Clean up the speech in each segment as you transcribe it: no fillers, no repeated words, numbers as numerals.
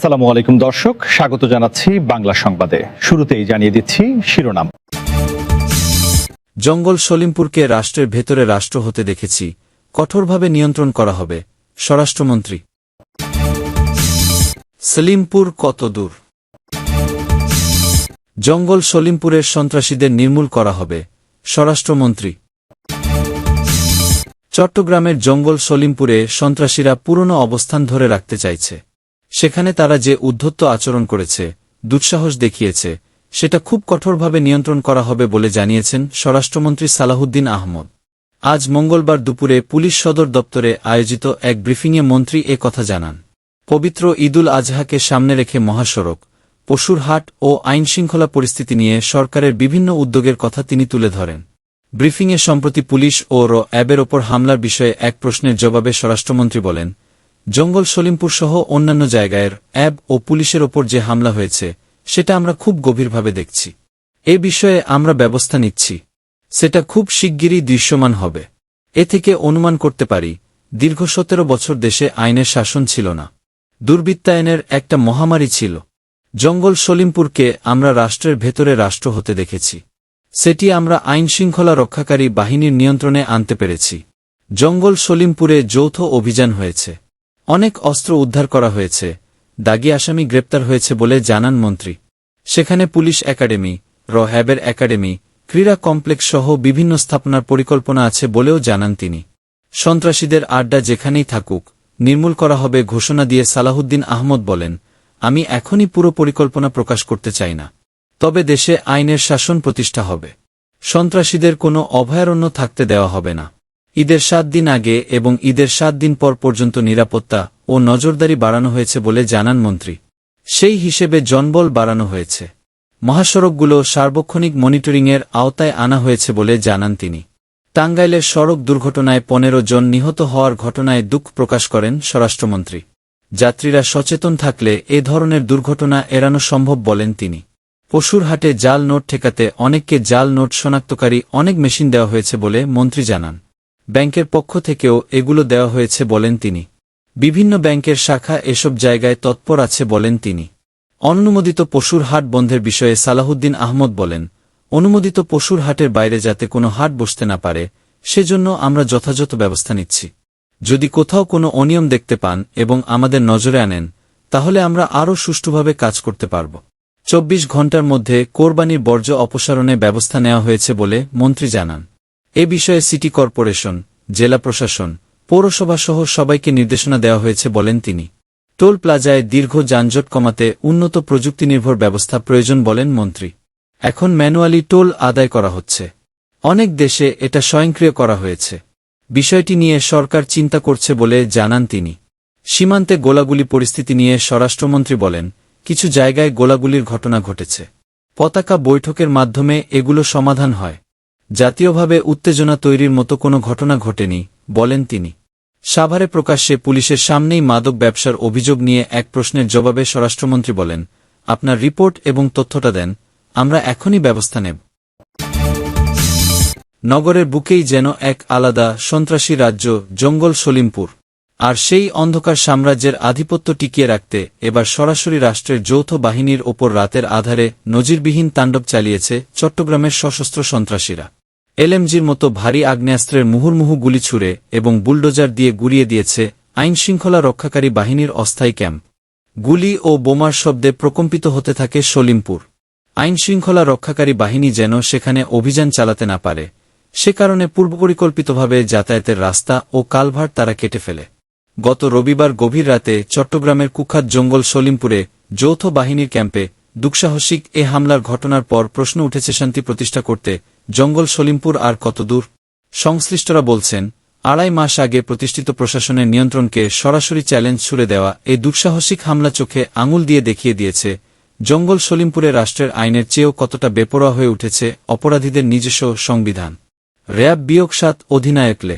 আসসালামু আলাইকুম দর্শক, স্বাগত জানাচ্ছি বাংলা সংবাদে। শুরুতেই জানিয়ে দিচ্ছি শিরোনাম। জঙ্গল সলিমপুরকে রাষ্ট্রের ভেতরে রাষ্ট্র হতে দেখেছি, কঠোরভাবে নিয়ন্ত্রণ করা হবে, স্বরাষ্ট্রমন্ত্রী। সলিমপুর কত দূর? জঙ্গল সলিমপুরের সন্ত্রাসীদের নির্মূল করা হবে, স্বরাষ্ট্রমন্ত্রী। চট্টগ্রামের জঙ্গল সলিমপুরে সন্ত্রাসীরা পুরনো অবস্থান ধরে রাখতে চাইছে। সেখানে তারা যে উদ্ধত্ত আচরণ করেছে, দুঃসাহস দেখিয়েছে, সেটা খুব কঠোরভাবে নিয়ন্ত্রণ করা হবে বলে জানিয়েছেন স্বরাষ্ট্রমন্ত্রী সালাহুদ্দিন আহমদ। আজ মঙ্গলবার দুপুরে পুলিশ সদর দপ্তরে আয়োজিত এক ব্রিফিংয়ে মন্ত্রী এ কথা জানান। পবিত্র ঈদুল আজহাকে সামনে রেখে মহাসড়ক, পশুর হাট ও আইনশৃঙ্খলা পরিস্থিতি নিয়ে সরকারের বিভিন্ন উদ্যোগের কথা তিনি তুলে ধরেন। ব্রিফিংয়ে সম্প্রতি পুলিশ ও র্যাবের ওপর হামলার বিষয়ে এক প্রশ্নের জবাবে স্বরাষ্ট্রমন্ত্রী বলেন, জঙ্গল সলিমপুর সহ অন্যান্য জায়গায় র্যাব ও পুলিশের ওপর যে হামলা হয়েছে সেটা আমরা খুব গভীরভাবে দেখছি। এ বিষয়ে আমরা ব্যবস্থা নিচ্ছি। সেটা খুব শিগগিরই দৃশ্যমান হবে। এ থেকে অনুমান করতে পারি, দীর্ঘ ১৭ বছর দেশে আইনের শাসন ছিল না, দুর্বৃত্তায়নের একটা মহামারী ছিল। জঙ্গল সলিমপুরকে আমরা রাষ্ট্রের ভেতরে রাষ্ট্র হতে দেখেছি। সেটি আমরা আইনশৃঙ্খলা রক্ষাকারী বাহিনীর নিয়ন্ত্রণে আনতে পেরেছি। জঙ্গল সলিমপুরে যৌথ অভিযান হয়েছে, অনেক অস্ত্র উদ্ধার করা হয়েছে, দাগী আসামি গ্রেপ্তার হয়েছে বলে জানান মন্ত্রী। সেখানে পুলিশ একাডেমি, র্যাবের একাডেমি, ক্রীড়া কমপ্লেক্স সহ বিভিন্ন স্থাপনার পরিকল্পনা আছে বলেও জানান তিনি। সন্ত্রাসীদের আড্ডা যেখানেই থাকুক, নির্মূল করা হবে ঘোষণা দিয়ে সালাহুদ্দিন আহমদ বলেন, আমি এখনই পুরো পরিকল্পনা প্রকাশ করতে চাই না, তবে দেশে আইনের শাসন প্রতিষ্ঠা হবে। সন্ত্রাসীদের কোনো অভয়ারণ্য থাকতে দেওয়া হবে না। ঈদের ৭ দিন আগে এবং ঈদের ৭ দিন পর পর্যন্ত নিরাপত্তা ও নজরদারি বাড়ানো হয়েছে বলে জানান মন্ত্রী। সেই হিসেবে জনবল বাড়ানো হয়েছে। মহাসড়কগুলো সার্বক্ষণিক মনিটরিংয়ের আওতায় আনা হয়েছে বলে জানান তিনি। টাঙ্গাইলের সড়ক দুর্ঘটনায় ১৫ জন নিহত হওয়ার ঘটনায় দুঃখ প্রকাশ করেন স্বরাষ্ট্রমন্ত্রী। যাত্রীরা সচেতন থাকলে এ ধরনের দুর্ঘটনা এড়ানো সম্ভব বলেন তিনি। পশুর হাটে জাল নোট ঠেকাতে অনেককে জাল নোট শনাক্তকারী অনেক মেশিন দেওয়া হয়েছে বলে মন্ত্রী জানান। ব্যাংকের পক্ষ থেকেও এগুলো দেওয়া হয়েছে বলেন তিনি। বিভিন্ন ব্যাংকের শাখা এসব জায়গায় তৎপর আছে বলেন তিনি। অনুমোদিত পশুর হাট বন্ধের বিষয়ে সালাহুদ্দিন আহমদ বলেন, অনুমোদিত পশুর হাটের বাইরে যাতে কোনো হাট বসতে না পারে, সেজন্য আমরা যথাযথ ব্যবস্থা নিচ্ছি। যদি কোথাও কোনো অনিয়ম দেখতে পান এবং আমাদের নজরে আনেন, তাহলে আমরা আরও সুষ্ঠুভাবে কাজ করতে পারব। ২৪ ঘণ্টার মধ্যে কোরবানির বর্জ্য অপসারণে ব্যবস্থা নেওয়া হয়েছে বলে মন্ত্রী জানান। এ বিষয়ে সিটি কর্পোরেশন, জেলা প্রশাসন, পৌরসভা সহ সবাইকে নির্দেশনা দেওয়া হয়েছে বলেন তিনি। টোল প্লাজায় দীর্ঘ যানজট কমাতে উন্নত প্রযুক্তিনির্ভর ব্যবস্থা প্রয়োজন বলেন মন্ত্রী। এখন ম্যানুয়ালি টোল আদায় করা হচ্ছে। অনেক দেশে এটা স্বয়ংক্রিয় করা হয়েছে। বিষয়টি নিয়ে সরকার চিন্তা করছে বলে জানান তিনি। সীমান্তে গোলাগুলি পরিস্থিতি নিয়ে স্বরাষ্ট্রমন্ত্রী বলেন, কিছু জায়গায় গোলাগুলির ঘটনা ঘটেছে। পতাকা বৈঠকের মাধ্যমে এগুলো সমাধান হয়। জাতীয়ভাবে উত্তেজনা তৈরির মতো কোনো ঘটনা ঘটেনি, বলেন তিনি। সাভারে প্রকাশ্যে পুলিশের সামনেই মাদক ব্যবসার অভিযোগ নিয়ে এক প্রশ্নের জবাবে স্বরাষ্ট্রমন্ত্রী বলেন, আপনার রিপোর্ট এবং তথ্যটা দেন, আমরা এখনই ব্যবস্থা নেব। নগরের বুকেই যেন এক আলাদা সন্ত্রাসী রাজ্য জঙ্গল সলিমপুর। আর সেই অন্ধকার সাম্রাজ্যের আধিপত্য টিকিয়ে রাখতে এবার সরাসরি রাষ্ট্রের যৌথ বাহিনীর ওপর রাতের আধারে নজিরবিহীন তাণ্ডব চালিয়েছে চট্টগ্রামের সশস্ত্র সন্ত্রাসীরা। এলএমজির মতো ভারী আগ্নেয়াস্ত্রের মুহুর্মুহু গুলি ছুড়ে এবং বুলডোজার দিয়ে গুড়িয়ে দিয়েছে আইনশৃঙ্খলা রক্ষাকারী বাহিনীর অস্থায়ী ক্যাম্প। গুলি ও বোমার শব্দে প্রকম্পিত হতে থাকে সলিমপুর। আইনশৃঙ্খলা রক্ষাকারী বাহিনী যেন সেখানে অভিযান চালাতে না পারে, সে কারণে পূর্বপরিকল্পিতভাবে যাতায়াতের রাস্তা ও কালভার্ট তারা কেটে ফেলে। গত রবিবার গভীর রাতে চট্টগ্রামের কুখ্যাত জঙ্গল সলিমপুরে যৌথ বাহিনীর ক্যাম্পে দুঃসাহসিক এ হামলার ঘটনার পর প্রশ্ন উঠেছে, শান্তি প্রতিষ্ঠা করতে জঙ্গল সলিমপুর আর কতদূর? সংশ্লিষ্টরা বলছেন, ২.৫ মাস আগে প্রতিষ্ঠিত প্রশাসনের নিয়ন্ত্রণকে সরাসরি চ্যালেঞ্জ ছুড়ে দেওয়া এই দুঃসাহসিক হামলা চোখে আঙুল দিয়ে দেখিয়ে দিয়েছে জঙ্গল সলিমপুরে রাষ্ট্রের আইনের চেয়েও কতটা বেপরোয়া হয়ে উঠেছে অপরাধীদের নিজস্ব সংবিধান। র্যাব বিয়োগ-৭ অধিনায়ক লে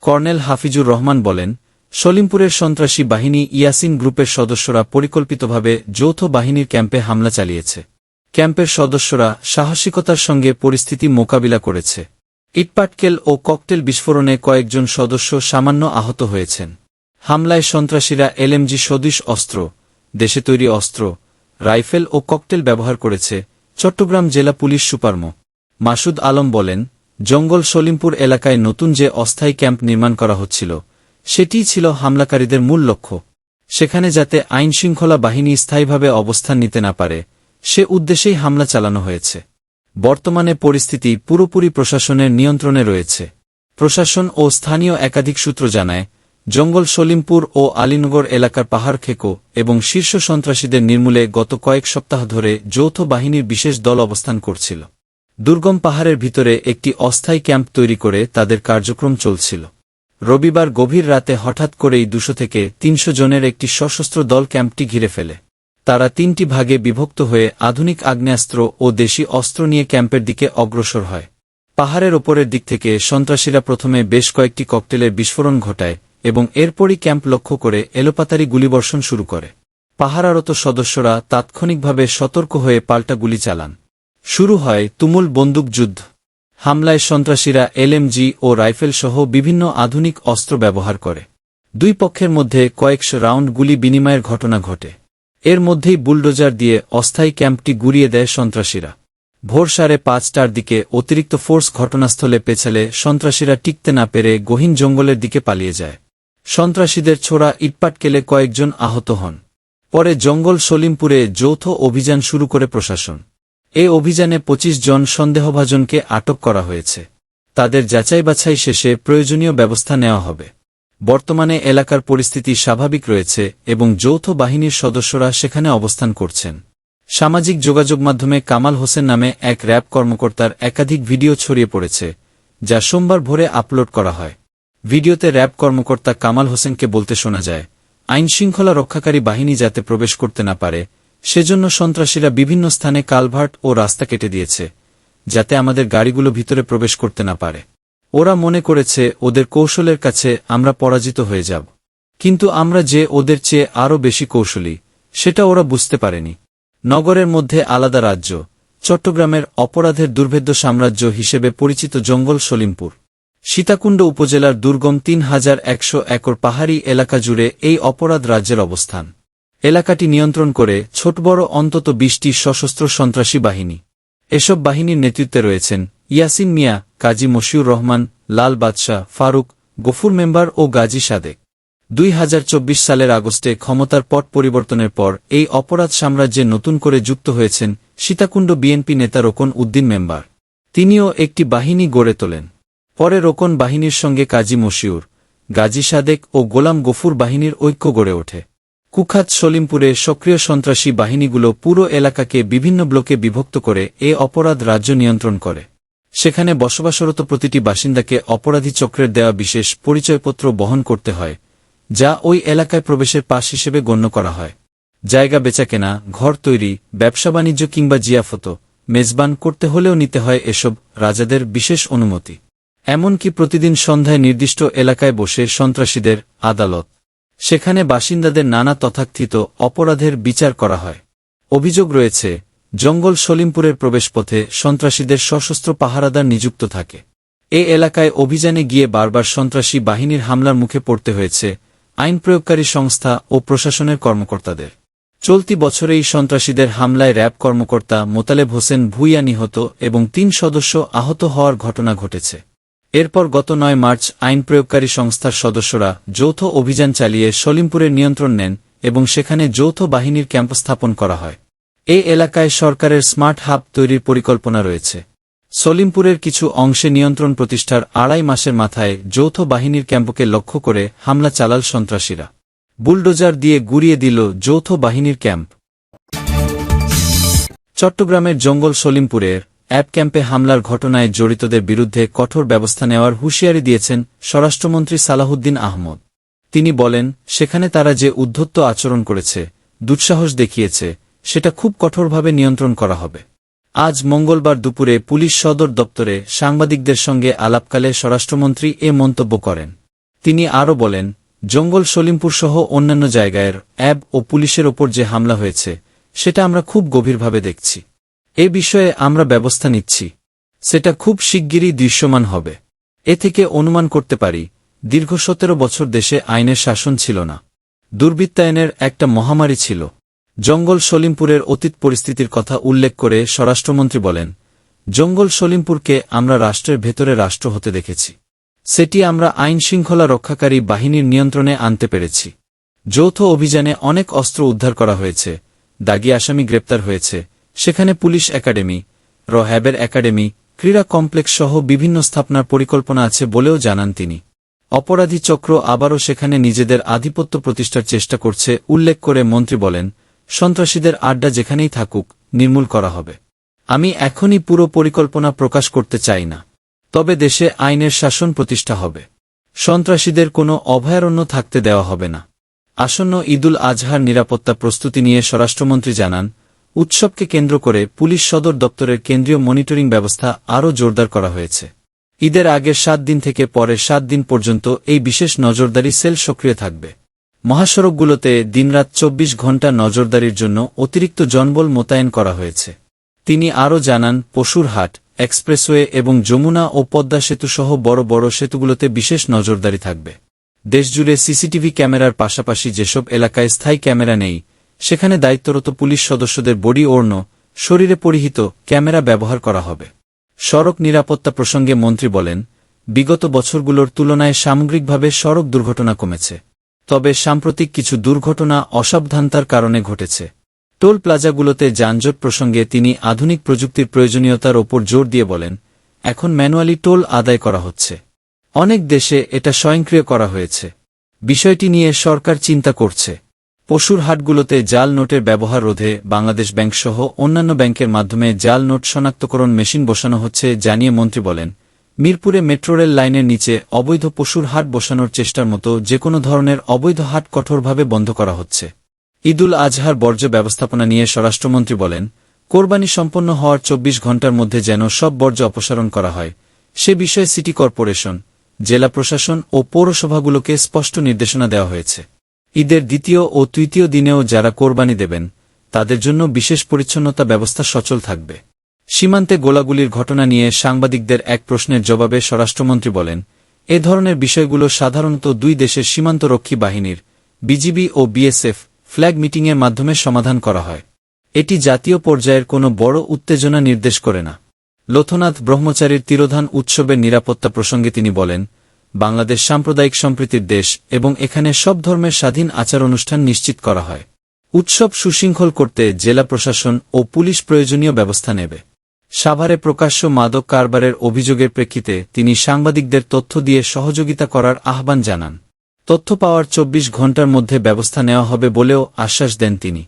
কর্নেল হাফিজুর রহমান বলেন, সলিমপুরের সন্ত্রাসী বাহিনী ইয়াসিন গ্রুপের সদস্যরা পরিকল্পিতভাবে যৌথ বাহিনীর ক্যাম্পে হামলা চালিয়েছে। ক্যাম্পের সদস্যরা সাহসিকতার সঙ্গে পরিস্থিতি মোকাবিলা করেছে। ইটপাটকেল ও ককটেল বিস্ফোরণে কয়েকজন সদস্য সামান্য আহত হয়েছেন। হামলায় সন্ত্রাসীরা এলএমজি সদৃশ অস্ত্র, দেশে তৈরি অস্ত্র, রাইফেল ও ককটেল ব্যবহার করেছে। চট্টগ্রাম জেলা পুলিশ সুপার মো. মাসুদ আলম বলেন, জঙ্গল সলিমপুর এলাকায় নতুন যে অস্থায়ী ক্যাম্প নির্মাণ করা হচ্ছিল সেটিই ছিল হামলাকারীদের মূল লক্ষ্য। সেখানে যাতে আইনশৃঙ্খলা বাহিনী স্থায়ীভাবে অবস্থান নিতে না পারে সে উদ্দেশ্যেই হামলা চালানো হয়েছে। বর্তমানে পরিস্থিতি পুরোপুরি প্রশাসনের নিয়ন্ত্রণে রয়েছে। প্রশাসন ও স্থানীয় একাধিক সূত্র জানায়, জঙ্গল সলিমপুর ও আলীনগর এলাকার পাহাড় খেকো এবং শীর্ষ সন্ত্রাসীদের নির্মূলে গত কয়েক সপ্তাহ ধরে যৌথ বাহিনীর বিশেষ দল অবস্থান করছিল। দুর্গম পাহাড়ের ভিতরে একটি অস্থায়ী ক্যাম্প তৈরি করে তাদের কার্যক্রম চলছিল। রবিবার গভীর রাতে হঠাৎ করেই 200 থেকে 300 জনের একটি সশস্ত্র দল ক্যাম্পটি ঘিরে ফেলে। তারা 3টি ভাগে বিভক্ত হয়ে আধুনিক আগ্নেয়াস্ত্র ও দেশি অস্ত্র নিয়ে ক্যাম্পের দিকে অগ্রসর হয়। পাহাড়ের ওপরের দিক থেকে সন্ত্রাসীরা প্রথমে বেশ কয়েকটি ককটেলের বিস্ফোরণ ঘটায় এবং এরপরই ক্যাম্প লক্ষ্য করে এলোপাতাড়ি গুলিবর্ষণ শুরু করে। পাহারারত সদস্যরা তাৎক্ষণিকভাবে সতর্ক হয়ে পাল্টা গুলি চালান। শুরু হয় তুমুল বন্দুকযুদ্ধ। হামলায় সন্ত্রাসীরা এলএমজি ও রাইফেল সহ বিভিন্ন আধুনিক অস্ত্র ব্যবহার করে। দুই পক্ষের মধ্যে কয়েকশো রাউন্ড গুলি বিনিময়ের ঘটনা ঘটে। এর মধ্যেই বুলডোজার দিয়ে অস্থায়ী ক্যাম্পটি গুড়িয়ে দেয় সন্ত্রাসীরা। ভোর 5:30টার দিকে অতিরিক্ত ফোর্স ঘটনাস্থলে পেছালে সন্ত্রাসীরা টিকতে না পেরে গহীন জঙ্গলের দিকে পালিয়ে যায়। সন্ত্রাসীদের ছোড়া ইটপাটকেলে কয়েকজন আহত হন। পরে জঙ্গল সলিমপুরে যৌথ অভিযান শুরু করে প্রশাসন। এ অভিযানে 25 জন সন্দেহভাজনকে আটক করা হয়েছে। তাদের যাচাই বাছাই শেষে প্রয়োজনীয় ব্যবস্থা নেওয়া হবে। বর্তমানে এলাকার পরিস্থিতি স্বাভাবিক রয়েছে এবং যৌথ বাহিনীর সদস্যরা সেখানে অবস্থান করছেন। সামাজিক যোগাযোগ মাধ্যমে কামাল হোসেন নামে এক র্যাব কর্মকর্তার একাধিক ভিডিও ছড়িয়ে পড়েছে, যা সোমবার ভোরে আপলোড করা হয়। ভিডিওতে র্যাব কর্মকর্তা কামাল হোসেনকে বলতে শোনা যায়, আইনশৃঙ্খলা রক্ষাকারী বাহিনী যাতে প্রবেশ করতে না পারে সেজন্য সন্ত্রাসীরা বিভিন্ন স্থানে কালভার্ট ও রাস্তা কেটে দিয়েছে, যাতে আমাদের গাড়িগুলো ভিতরে প্রবেশ করতে না পারে। ওরা মনে করেছে ওদের কৌশলের কাছে আমরা পরাজিত হয়ে যাব, কিন্তু আমরা যে ওদের চেয়ে আরও বেশি কৌশলী সেটা ওরা বুঝতে পারেনি। নগরের মধ্যে আলাদা রাজ্য, চট্টগ্রামের অপরাধের দুর্ভেদ্য সাম্রাজ্য হিসেবে পরিচিত জঙ্গল সলিমপুর। সীতাকুণ্ড উপজেলার দুর্গম 3100 একর পাহাড়ি এলাকা জুড়ে এই অপরাধ রাজ্যের অবস্থান। এলাকাটি নিয়ন্ত্রণ করে ছোট বড় অন্তত 20টি সশস্ত্র সন্ত্রাসী বাহিনী। এসব বাহিনীর নেতৃত্বে রয়েছেন ইয়াসিন মিয়া, কাজী মশিউর রহমান, লাল বাদশাহ, ফারুক, গফুর মেম্বার ও গাজী সাদেক। 2024 সালের আগস্টে ক্ষমতার পট পরিবর্তনের পর এই অপরাধ সাম্রাজ্যে নতুন করে যুক্ত হয়েছেন সীতাকুণ্ড বিএনপি নেতা রোকন উদ্দিন মেম্বার। তিনিও একটি বাহিনী গড়ে তোলেন। পরে রোকন বাহিনীর সঙ্গে কাজী মশিউর, গাজী সাদেক ও গোলাম গফুর বাহিনীর ঐক্য গড়ে ওঠে। কুখ্যাত সলিমপুরে সক্রিয় সন্ত্রাসী বাহিনীগুলো পুরো এলাকাকে বিভিন্ন ব্লকে বিভক্ত করে এ অপরাধ রাজ্য নিয়ন্ত্রণ করে। সেখানে বসবাসরত প্রতিটি বাসিন্দাকে অপরাধী চক্রের দেওয়া বিশেষ পরিচয়পত্র বহন করতে হয়, যা ওই এলাকায় প্রবেশের পাস হিসেবে গণ্য করা হয়। জায়গা বেচাকেনা, ঘর তৈরি, ব্যবসা বাণিজ্য কিংবা জিয়াফত, মেজবান করতে হলেও নিতে হয় এসব রাজাদের বিশেষ অনুমতি। এমনকি প্রতিদিন সন্ধ্যায় নির্দিষ্ট এলাকায় বসে সন্ত্রাসীদের আদালত। সেখানে বাসিন্দাদের নানা তথাকথিত অপরাধের বিচার করা হয়। অভিযোগ রয়েছে, জঙ্গল সলিমপুরের প্রবেশপথে সন্ত্রাসীদের সশস্ত্র পাহারাদার নিযুক্ত থাকে। এ এলাকায় অভিযানে গিয়ে বারবার সন্ত্রাসী বাহিনীর হামলার মুখে পড়তে হয়েছে আইন প্রয়োগকারী সংস্থা ও প্রশাসনের কর্মকর্তাদের। চলতি বছরেই সন্ত্রাসীদের হামলায় র্যাব কর্মকর্তা মোতালেব হোসেন ভূঁইয়া নিহত এবং 3 সদস্য আহত হওয়ার ঘটনা ঘটেছে। এরপর গত 9 মার্চ আইন প্রয়োগকারী সংস্থার সদস্যরা যৌথ অভিযান চালিয়ে সলিমপুরের নিয়ন্ত্রণ নেন এবং সেখানে যৌথ বাহিনীর ক্যাম্প স্থাপন করা হয়। এই এলাকায় সরকারের স্মার্ট হাব তৈরির পরিকল্পনা রয়েছে। সলিমপুরের কিছু অংশে নিয়ন্ত্রণ প্রতিষ্ঠার 2.5 মাসের মাথায় যৌথ বাহিনীর ক্যাম্পকে লক্ষ্য করে হামলা চালাল সন্ত্রাসীরা। বুলডোজার দিয়ে গুড়িয়ে দিল যৌথ বাহিনীর ক্যাম্প। চট্টগ্রামের জঙ্গল সলিমপুরের অ্যাপ ক্যাম্পে হামলার ঘটনায় জড়িতদের বিরুদ্ধে কঠোর ব্যবস্থা নেওয়ার হুঁশিয়ারি দিয়েছেন স্বরাষ্ট্রমন্ত্রী সালাহুদ্দিন আহমদ। তিনি বলেন, সেখানে তারা যে উদ্ধত্ত আচরণ করেছে, দুঃসাহস দেখিয়েছে, সেটা খুব কঠোরভাবে নিয়ন্ত্রণ করা হবে। আজ মঙ্গলবার দুপুরে পুলিশ সদর দপ্তরে সাংবাদিকদের সঙ্গে আলাপকালে স্বরাষ্ট্রমন্ত্রী এ মন্তব্য করেন। তিনি আরও বলেন, জঙ্গল সলিমপুর সহ অন্যান্য জায়গায় অ্যাব ও পুলিশের ওপর যে হামলা হয়েছে সেটা আমরা খুব গভীরভাবে দেখছি। এ বিষয়ে আমরা ব্যবস্থা নিচ্ছি। সেটা খুব শিগগিরই দৃশ্যমান হবে। এ থেকে অনুমান করতে পারি, দীর্ঘ 17 বছর দেশে আইনের শাসন ছিল না। দুর্বৃত্তায়নের একটা মহামারী ছিল। জঙ্গল সলিমপুরের অতীত পরিস্থিতির কথা উল্লেখ করে স্বরাষ্ট্রমন্ত্রী বলেন, জঙ্গল সলিমপুরকে আমরা রাষ্ট্রের ভেতরে রাষ্ট্র হতে দেখেছি। সেটি আমরা আইনশৃঙ্খলা রক্ষাকারী বাহিনীর নিয়ন্ত্রণে আনতে পেরেছি। যৌথ অভিযানে অনেক অস্ত্র উদ্ধার করা হয়েছে, দাগী আসামি গ্রেপ্তার হয়েছে। সেখানে পুলিশ একাডেমি, র্যাবের একাডেমি, ক্রীড়া কমপ্লেক্স সহ বিভিন্ন স্থাপনার পরিকল্পনা আছে বলেও জানান তিনি। অপরাধী চক্র আবারও সেখানে নিজেদের আধিপত্য প্রতিষ্ঠার চেষ্টা করছে উল্লেখ করে মন্ত্রী বলেন, সন্ত্রাসীদের আড্ডা যেখানেই থাকুক নির্মূল করা হবে। আমি এখনই পুরো পরিকল্পনা প্রকাশ করতে চাই না, তবে দেশে আইনের শাসন প্রতিষ্ঠা হবে। সন্ত্রাসীদের কোনো অভয়ারণ্য থাকতে দেওয়া হবে না। আসন্ন ঈদুল আজহার নিরাপত্তা প্রস্তুতি নিয়ে স্বরাষ্ট্রমন্ত্রী জানান, উৎসবকে কেন্দ্র করে পুলিশ সদর দপ্তরের কেন্দ্রীয় মনিটরিং ব্যবস্থা আরও জোরদার করা হয়েছে। ঈদের আগের 7 দিন থেকে পরের 7 দিন পর্যন্ত এই বিশেষ নজরদারি সেল সক্রিয় থাকবে। মহাসড়কগুলোতে দিনরাত 24 ঘণ্টা নজরদারির জন্য অতিরিক্ত জনবল মোতায়েন করা হয়েছে। তিনি আরও জানান, পশুরহাট, এক্সপ্রেসওয়ে এবং যমুনা ও পদ্মা সেতুসহ বড় বড় সেতুগুলোতে বিশেষ নজরদারি থাকবে। দেশজুড়ে সিসিটিভি ক্যামেরার পাশাপাশি যেসব এলাকায় স্থায়ী ক্যামেরা নেই, সেখানে দায়িত্বরত পুলিশ সদস্যদের বডি ওড়না, শরীরে পরিহিত ক্যামেরা ব্যবহার করা হবে। সড়ক নিরাপত্তা প্রসঙ্গে মন্ত্রী বলেন, বিগত বছরগুলোর তুলনায় সামগ্রিকভাবে সড়ক দুর্ঘটনা কমেছে, তবে সাম্প্রতিক কিছু দুর্ঘটনা অসাবধানতার কারণে ঘটেছে। টোল প্লাজাগুলোতে যানজট প্রসঙ্গে তিনি আধুনিক প্রযুক্তির প্রয়োজনীয়তার ওপর জোর দিয়ে বলেন, এখন ম্যানুয়ালি টোল আদায় করা হচ্ছে। অনেক দেশে এটা স্বয়ংক্রিয় করা হয়েছে। বিষয়টি নিয়ে সরকার চিন্তা করছে। পশুর হাটগুলোতে জাল নোটের ব্যবহার রোধে বাংলাদেশ ব্যাংকসহ অন্যান্য ব্যাংকের মাধ্যমে জাল নোট শনাক্তকরণ মেশিন বসানো হচ্ছে জানিয়ে মন্ত্রী বলেন, মিরপুরে মেট্রোরেল লাইনের নিচে অবৈধ পশুর হাট বসানোর চেষ্টার মতো যেকোনো ধরনের অবৈধ হাট কঠোরভাবে বন্ধ করা হচ্ছে। ঈদুল আজহার বর্জ্য ব্যবস্থাপনা নিয়ে স্বরাষ্ট্রমন্ত্রী বলেন, কোরবানি সম্পন্ন হওয়ার 24 ঘণ্টার মধ্যে যেন সব বর্জ্য অপসারণ করা হয়, সে বিষয়ে সিটি কর্পোরেশন, জেলা প্রশাসন ও পৌরসভাগুলোকে স্পষ্ট নির্দেশনা দেওয়া হয়েছে। ঈদের দ্বিতীয় ও তৃতীয় দিনেও যারা কোরবানি দেবেন, তাদের জন্য বিশেষ পরিচ্ছন্নতা ব্যবস্থা সচল থাকবে। সীমান্তে গোলাগুলির ঘটনা নিয়ে সাংবাদিকদের এক প্রশ্নের জবাবে স্বরাষ্ট্রমন্ত্রী বলেন, এ ধরনের বিষয়গুলো সাধারণত দুই দেশের সীমান্তরক্ষী বাহিনীর, বিজিবি ও বিএসএফ, ফ্ল্যাগ মিটিংয়ের মাধ্যমে সমাধান করা হয়। এটি জাতীয় পর্যায়ের কোনো বড় উত্তেজনা নির্দেশ করে না। লোথনাথ ব্রহ্মচারীর তিরোধান উৎসবের নিরাপত্তা প্রসঙ্গে তিনি বলেন, বাংলাদেশ সাম্প্রদায়িক সম্প্রীতির দেশ এবং এখানে সব ধর্মের স্বাধীন আচার অনুষ্ঠান নিশ্চিত করা হয়। উৎসব সুশৃঙ্খল করতে জেলা প্রশাসন ও পুলিশ প্রয়োজনীয় ব্যবস্থা নেবে। সাভারে প্রকাশ্য মাদক কারবারের অভিযোগের প্রেক্ষিতে তিনি সাংবাদিকদের তথ্য দিয়ে সহযোগিতা করার আহ্বান জানান। তথ্য পাওয়ার 24 ঘণ্টার মধ্যে ব্যবস্থা নেওয়া হবে বলেও আশ্বাস দেন তিনি।